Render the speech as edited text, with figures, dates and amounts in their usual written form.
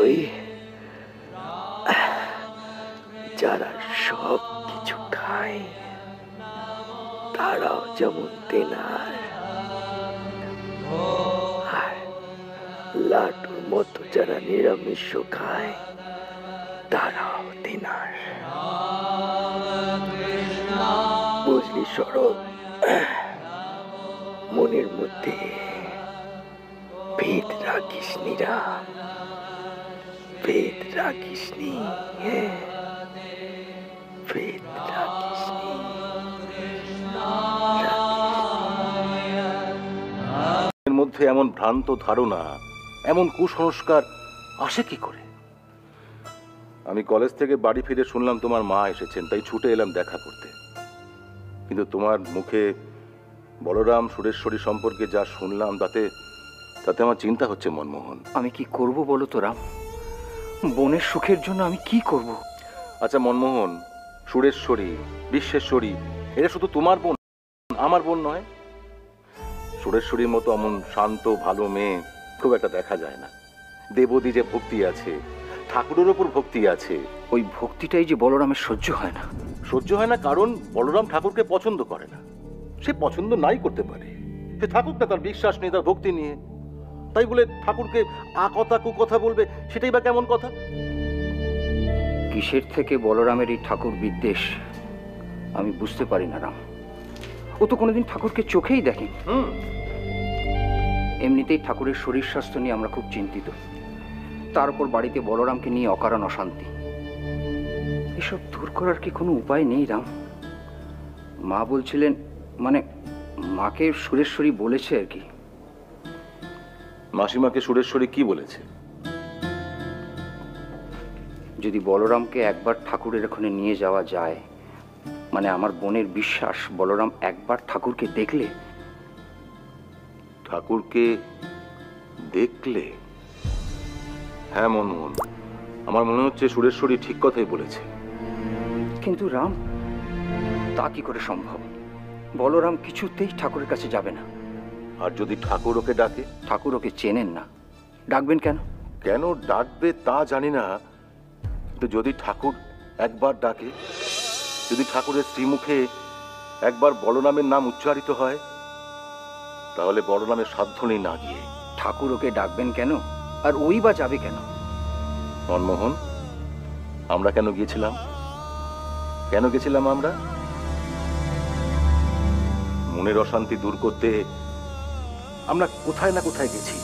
ওই যারা সব কিছু খায় তারাও যেমন তেনার, আর লাটুর মতো যারা নিরামিষ খায় তারাও তেনার। বুঝলি শরৎ, মনের মধ্যে ভেদ রাখিস নি রাম, ভেদ রাখিস নি, ভেদ রাখিস নি। এর মধ্যে এমন ভ্রান্ত ধারণা, এমন কুসংস্কার আসে কি করে? আমি কলেজ থেকে বাড়ি ফিরে শুনলাম তোমার মা এসেছেন, তাই ছুটে এলাম দেখা করতে। কিন্তু তোমার মুখে বলরাম সুরেশ্বরী সম্পর্কে যা শুনলাম তাতে আমার চিন্তা হচ্ছে মনমোহন। আমি কি করব বলো তো রাম? বোনের সুখের জন্য আমি কি করব? আচ্ছা মনমোহন, সুরেশ্বরী, বিশ্বেশ্বরী এরা শুধু তোমার বোন, আমার বোন নয়? সুরেশ্বরীর মতো এমন শান্ত ভালো মেয়ে খুব একটা দেখা যায় না। দেবদী যে ভক্তি আছে, ঠাকুরের ওপর ভক্তি আছে, ওই ভক্তিটাই যে বলরামের সহ্য হয় না। সহ্য হয় না কারণ বলরাম ঠাকুরকে পছন্দ করে না। সে পছন্দ নাই করতে পারে, সে থাকুক না তার বিশ্বাস নিয়ে, তার ভক্তি নিয়ে। তাই বলে ঠাকুরকে আ কথা কু কথা বলবে, সেটাই বা কেমন কথা? কিসের থেকে বলরামের এই ঠাকুর বিদ্বেষ আমি বুঝতে পারি না রাম। ও তো কোনোদিন ঠাকুরকে চোখেই দেখেনি। এমনিতেই ঠাকুরের শরীর স্বাস্থ্য নিয়ে আমরা খুব চিন্তিত, তার উপর বাড়িতে বলরামকে নিয়ে অকারণ অশান্তি। এসব দূর করার কি কোনো উপায় নেই রাম? মা বলছিলেন, মানে মাকে সুরেশ্বরী বলেছে আর কি। মাসিমাকে সুরেশ্বরী কি বলেছে? যদি বলরামকে একবার ঠাকুরের ওখানে নিয়ে যাওয়া যায়, মানে আমার বোনের বিশ্বাস বলরাম একবার ঠাকুরকে দেখলে। ঠাকুরকে দেখলে? হ্যাঁ মনমোহন, আমার মনে হচ্ছে সুরেশ্বরী ঠিক কথাই বলেছে। কিন্তু রাম, তা কি করে সম্ভব? বলরাম কিছুতেই ঠাকুরের কাছে যাবে না। আর যদি ঠাকুর ওকে ডাকে? ঠাকুর ওকে চেনেন না, ডাকবেন কেন? কেন ডাকবে তা জানি না, কিন্তু যদি ঠাকুর একবার ডাকে, যদি ঠাকুরের শ্রীমুখে একবার বলরামের নাম উচ্চারিত হয়, তাহলে বলরামের সাধ্য নেই না গিয়ে। ঠাকুর ওকে ডাকবেন কেন, আর ওই বা যাবে কেন? মনমোহন, আমরা কেন গিয়েছিলাম? কেন গেছিলাম আমরা? মনের অশান্তি দূর করতে আমরা কোথায় না কোথায় গেছি।